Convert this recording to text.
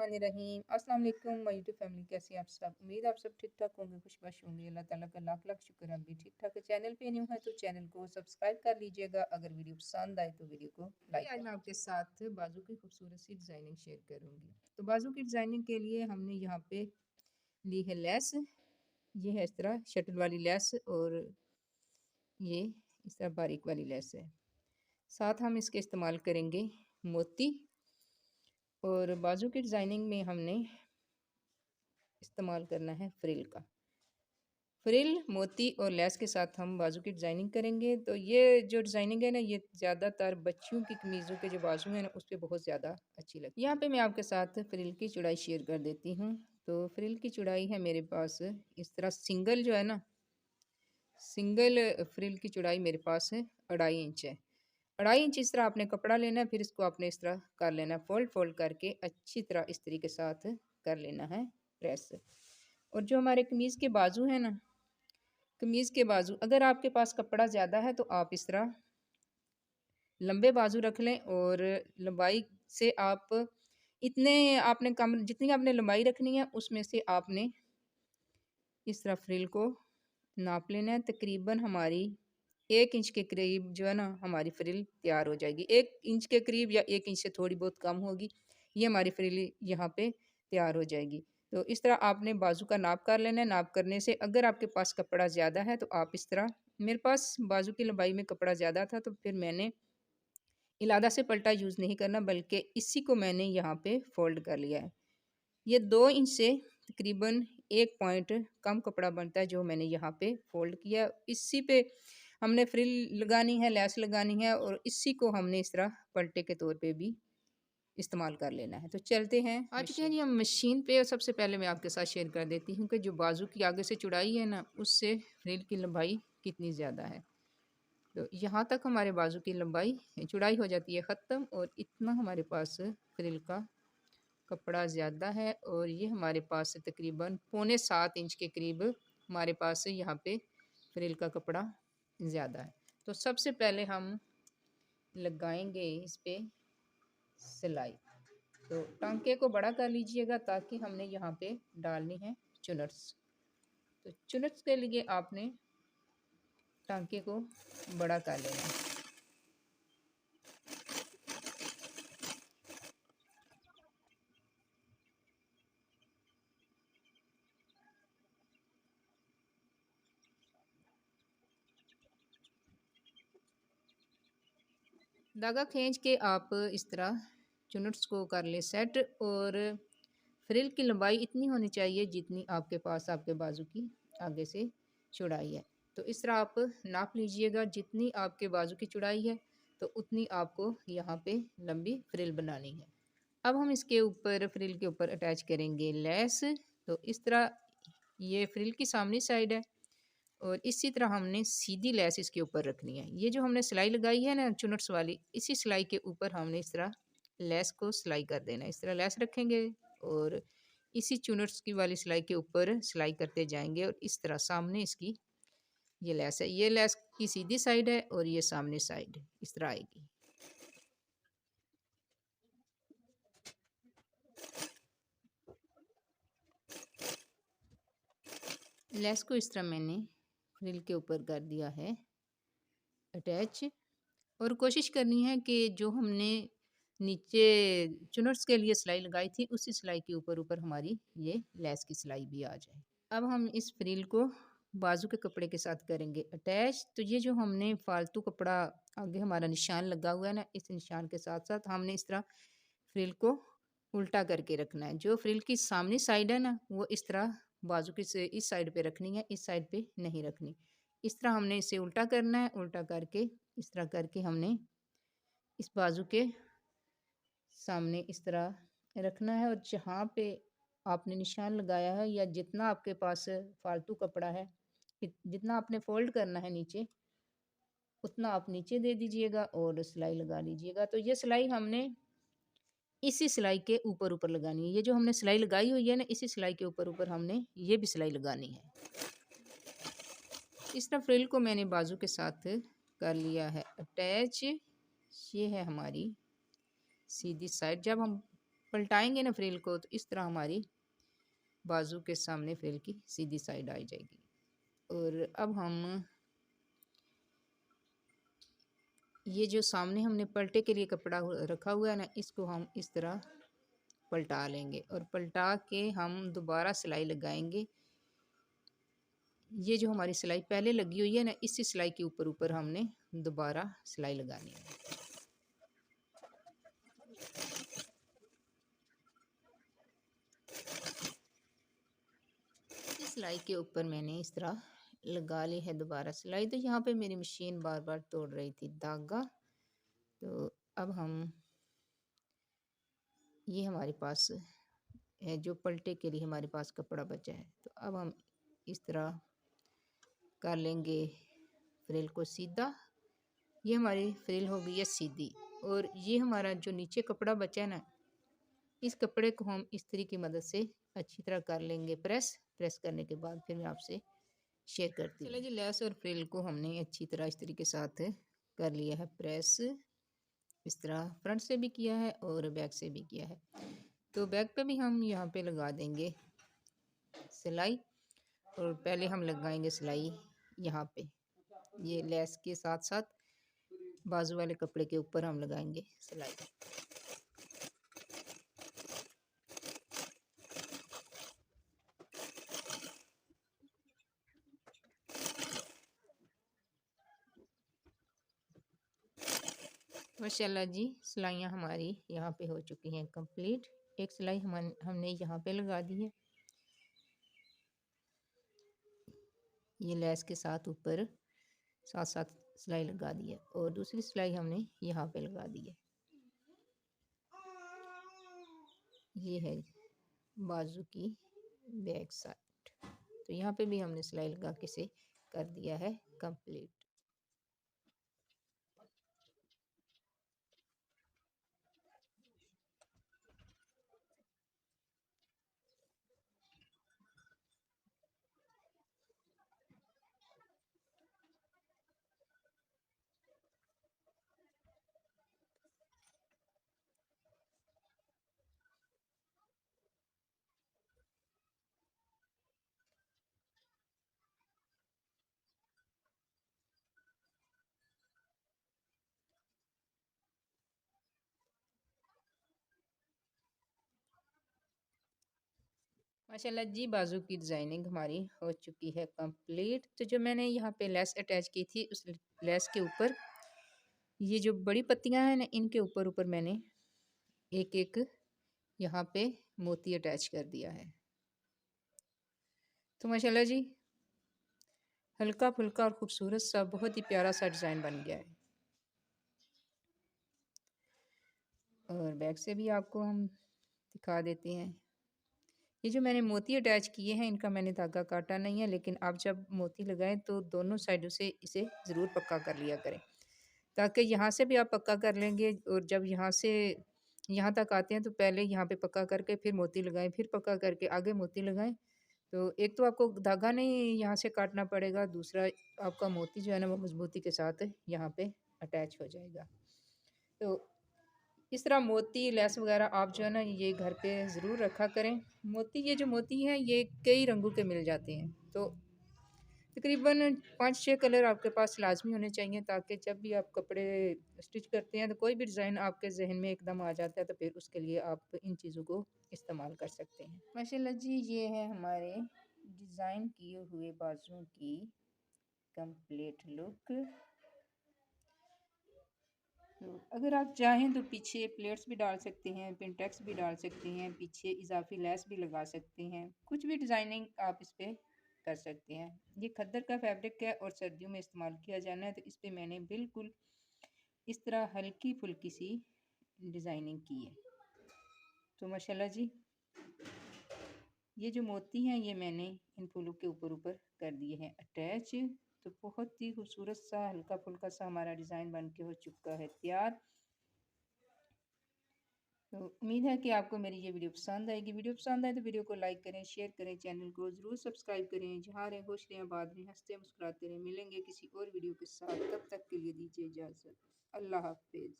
बिस्मिल्लाहिर्रहमानिर्रहीम। अस्सलाम वालेकुम माय यूट्यूब फैमिली, कैसे हैं आप सब। उम्मीद आप सब ठीक ठाक होंगे, खुशबाश होंगे। अल्लाह ताला का लाख लाख शुक्र, हम भी ठीक ठाक है। चैनल पे न्यू है तो चैनल को सब्सक्राइब कर लीजिएगा। अगर वीडियो पसंद आए तो वीडियो को लाइक। आज मैं आपके साथ बाजू की खूबसूरत सी डिज़ाइनिंग शेयर करूँगी। तो बाजू की डिज़ाइनिंग के लिए हमने यहाँ पे ली है लेस। ये है इस तरह शटल वाली लेस और ये इस तरह बारीक वाली लेस है। साथ हम इसके इस्तेमाल करेंगे मोती। और बाजू की डिज़ाइनिंग में हमने इस्तेमाल करना है फ्रिल का। फ्रिल, मोती और लेस के साथ हम बाजू की डिज़ाइनिंग करेंगे। तो ये जो डिज़ाइनिंग है ना, ये ज़्यादातर बच्चियों की कमीज़ों के जो बाजू हैं ना, उस पर बहुत ज़्यादा अच्छी लगती है। यहाँ पे मैं आपके साथ फ्रिल की चौड़ाई शेयर कर देती हूँ। तो फ्रिल की चौड़ाई है मेरे पास इस तरह, सिंगल जो है ना, सिंगल फ्रिल की चौड़ाई मेरे पास है 2.5 इंच है। 2.5 इंच इस तरह आपने कपड़ा लेना है, फिर इसको आपने इस तरह कर लेना है, फोल्ड फोल्ड करके अच्छी तरह इस तरीके के साथ कर लेना है प्रेस। और जो हमारे कमीज़ के बाजू है ना, कमीज़ के बाजू अगर आपके पास कपड़ा ज़्यादा है तो आप इस तरह लंबे बाजू रख लें। और लंबाई से आप इतने आपने कम, जितनी आपने लंबाई रखनी है उसमें से आपने इस तरह फ्रिल को नाप लेना है। तकरीबन हमारी 1 इंच के करीब जो है ना, हमारी फ्रिल तैयार हो जाएगी। 1 इंच के करीब या 1 इंच से थोड़ी बहुत कम होगी, ये हमारी फ्रिल यहाँ पे तैयार हो जाएगी। तो इस तरह आपने बाजू का नाप कर लेना है। नाप करने से अगर आपके पास कपड़ा ज़्यादा है तो आप इस तरह, मेरे पास बाजू की लंबाई में कपड़ा ज़्यादा था तो फिर मैंने इलादा से पलटा यूज़ नहीं करना, बल्कि इसी को मैंने यहाँ पे फोल्ड कर लिया है। ये 2 इंच से तकरीबन 1 पॉइंट कम कपड़ा बनता है जो मैंने यहाँ पे फोल्ड किया। इसी पे हमने फ्रिल लगानी है, लेस लगानी है और इसी को हमने इस तरह पलटे के तौर पे भी इस्तेमाल कर लेना है। तो चलते हैं, आ चुके हैं जी हम मशीन पे। और सबसे पहले मैं आपके साथ शेयर कर देती हूँ कि जो बाजू की आगे से चौड़ाई है ना, उससे फ्रिल की लंबाई कितनी ज़्यादा है। तो यहाँ तक हमारे बाजू की लंबाई चौड़ाई हो जाती है ख़त्म, और इतना हमारे पास फ्रिल का कपड़ा ज़्यादा है। और ये हमारे पास तकरीबन 6.25 इंच के करीब हमारे पास यहाँ पे फ्रिल का कपड़ा ज़्यादा है। तो सबसे पहले हम लगाएंगे इस पे सिलाई। तो टांके को बड़ा कर लीजिएगा ताकि हमने यहाँ पे डालनी है चुनट्स। तो चुनट्स के लिए आपने टांके को बड़ा कर लेना है। धागा खींच के आप इस तरह चुनट्स को कर ले सेट। और फ्रिल की लंबाई इतनी होनी चाहिए जितनी आपके पास आपके बाजू की आगे से चौड़ाई है। तो इस तरह आप नाप लीजिएगा, जितनी आपके बाजू की चौड़ाई है तो उतनी आपको यहाँ पे लंबी फ्रिल बनानी है। अब हम इसके ऊपर, फ्रिल के ऊपर अटैच करेंगे लेस। तो इस तरह ये फ्रिल की सामने साइड है और इसी तरह हमने सीधी लेस इसके ऊपर रखनी है। ये जो हमने सिलाई लगाई है ना चुनट्स वाली, इसी सिलाई के ऊपर हमने इस तरह लेस को सिलाई कर देना है। इस तरह लेस रखेंगे और इसी चुनट्स की वाली सिलाई के ऊपर सिलाई करते जाएंगे। और इस तरह सामने इसकी ये लेस है, ये लेस की सीधी साइड है और ये सामने साइड इस तरह आएगी। लेस को इस तरह मैंने फ्रिल के ऊपर कर दिया है अटैच। और कोशिश करनी है कि जो हमने नीचे चुनट्स के लिए सिलाई लगाई थी उसी सिलाई के ऊपर ऊपर हमारी ये लेस की सिलाई भी आ जाए। अब हम इस फ्रिल को बाजू के कपड़े के साथ करेंगे अटैच। तो ये जो हमने फालतू कपड़ा आगे हमारा निशान लगा हुआ है ना, इस निशान के साथ साथ हमने इस तरह फ्रिल को उल्टा करके रखना है। जो फ्रिल की सामने साइड है ना, वो इस तरह बाजू की से इस साइड पे रखनी है, इस साइड पे नहीं रखनी। इस तरह हमने इसे उल्टा करना है। उल्टा करके इस तरह करके हमने इस बाजू के सामने इस तरह रखना है। और जहाँ पे आपने निशान लगाया है या जितना आपके पास फालतू कपड़ा है, जितना आपने फोल्ड करना है नीचे, उतना आप नीचे दे दीजिएगा और सिलाई लगा लीजिएगा। तो ये सिलाई हमने इसी सिलाई के ऊपर ऊपर लगानी है। ये जो हमने सिलाई लगाई हुई है ना, इसी सिलाई के ऊपर ऊपर हमने ये भी सिलाई लगानी है। इस तरह फ्रिल को मैंने बाजू के साथ कर लिया है अटैच। ये है हमारी सीधी साइड। जब हम पलटाएंगे ना फ्रिल को, तो इस तरह हमारी बाजू के सामने फ्रिल की सीधी साइड आ जाएगी। और अब हम ये जो सामने हमने पलटे के लिए कपड़ा रखा हुआ है ना, इसको हम इस तरह पलटा लेंगे और पलटा के हम दोबारा सिलाई लगाएंगे। ये जो हमारी सिलाई पहले लगी हुई है ना, इसी सिलाई के ऊपर ऊपर हमने दोबारा सिलाई लगानी है। इस सिलाई के ऊपर मैंने इस तरह लगा ली है दोबारा सिलाई। तो यहाँ पे मेरी मशीन बार बार तोड़ रही थी धागा। तो अब हम ये हमारे पास है जो पलटे के लिए हमारे पास कपड़ा बचा है, तो अब हम इस तरह कर लेंगे फ्रिल को सीधा। ये हमारी फ्रिल हो गई है सीधी। और ये हमारा जो नीचे कपड़ा बचा है ना, इस कपड़े को हम इस्त्री की मदद से अच्छी तरह कर लेंगे प्रेस। प्रेस करने के बाद फिर मैं आपसे शेयर करती हूँ। चलिए जी, लेस और फ्रिल को हमने अच्छी तरह इस्त्री के साथ कर लिया है प्रेस। इस तरह फ्रंट से भी किया है और बैक से भी किया है। तो बैक पे भी हम यहाँ पे लगा देंगे सिलाई। और पहले हम लगाएंगे सिलाई यहाँ पे, ये लेस के साथ साथ बाजू वाले कपड़े के ऊपर हम लगाएंगे सिलाई। माशाल्लाह जी, सिलाइयाँ हमारी यहाँ पे हो चुकी हैं कंप्लीट। एक सिलाई हमने यहाँ पे लगा दी है, ये लेस के साथ ऊपर साथ साथ सिलाई लगा दी है। और दूसरी सिलाई हमने यहाँ पे लगा दी है। ये है बाजू की बैक साइड। तो यहाँ पे भी हमने सिलाई लगा के से कर दिया है कंप्लीट। माशाल्लाह जी, बाजू की डिज़ाइनिंग हमारी हो चुकी है कंप्लीट। तो जो मैंने यहाँ पे लेस अटैच की थी, उस लेस के ऊपर ये जो बड़ी पत्तियाँ हैं ना, इनके ऊपर ऊपर मैंने एक एक यहाँ पे मोती अटैच कर दिया है। तो माशाल्लाह जी, हल्का फुल्का और खूबसूरत सा बहुत ही प्यारा सा डिज़ाइन बन गया है। और बैक से भी आपको हम दिखा देते हैं। ये जो मैंने मोती अटैच किए हैं, इनका मैंने धागा काटा नहीं है, लेकिन आप जब मोती लगाएं तो दोनों साइडों से इसे ज़रूर पक्का कर लिया करें, ताकि यहाँ से भी आप पक्का कर लेंगे। और जब यहाँ से यहाँ तक आते हैं तो पहले यहाँ पे पक्का करके फिर मोती लगाएं, फिर पक्का करके आगे मोती लगाएं। तो एक तो आपको धागा नहीं यहाँ से काटना पड़ेगा, दूसरा आपका मोती जो है ना वो मजबूती के साथ यहाँ पे अटैच हो जाएगा। तो इस तरह मोती लेस वगैरह आप जो है ना ये घर पे ज़रूर रखा करें। मोती, ये जो मोती हैं ये कई रंगों के मिल जाते हैं। तो तकरीबन 5-6 कलर आपके पास लाजमी होने चाहिए, ताकि जब भी आप कपड़े स्टिच करते हैं तो कोई भी डिज़ाइन आपके जहन में एकदम आ जाता है, तो फिर उसके लिए आप इन चीज़ों को इस्तेमाल कर सकते हैं। माशाल्लाह जी, ये है हमारे डिज़ाइन किए हुए बाजुओं की कंप्लीट लुक। तो अगर आप चाहें तो पीछे प्लेट्स भी डाल सकते हैं, पिनटेक्स भी डाल सकते हैं, पीछे इजाफी लेस भी लगा सकते हैं, कुछ भी डिज़ाइनिंग आप इस पर कर सकते हैं। ये खद्दर का फैब्रिक है और सर्दियों में इस्तेमाल किया जाना है, तो इस पर मैंने बिल्कुल इस तरह हल्की फुल्की सी डिज़ाइनिंग की है। तो माशाल्लाह जी, ये जो मोती हैं ये मैंने इन फूलों के ऊपर ऊपर कर दिए हैं अटैच। तो बहुत ही खूबसूरत सा हल्का फुल्का सा हमारा डिज़ाइन बन के हो चुका है तैयार। तो उम्मीद है कि आपको मेरी ये वीडियो पसंद आएगी। वीडियो पसंद आए तो वीडियो को लाइक करें, शेयर करें, चैनल को ज़रूर सब्सक्राइब करें। जहाँ रहें खुश रहें, आबाद रहें, हंसते मुस्कुराते रहें। मिलेंगे किसी और वीडियो के साथ, तब तक के लिए दीजिए इजाज़त। अल्लाह हाफिज़।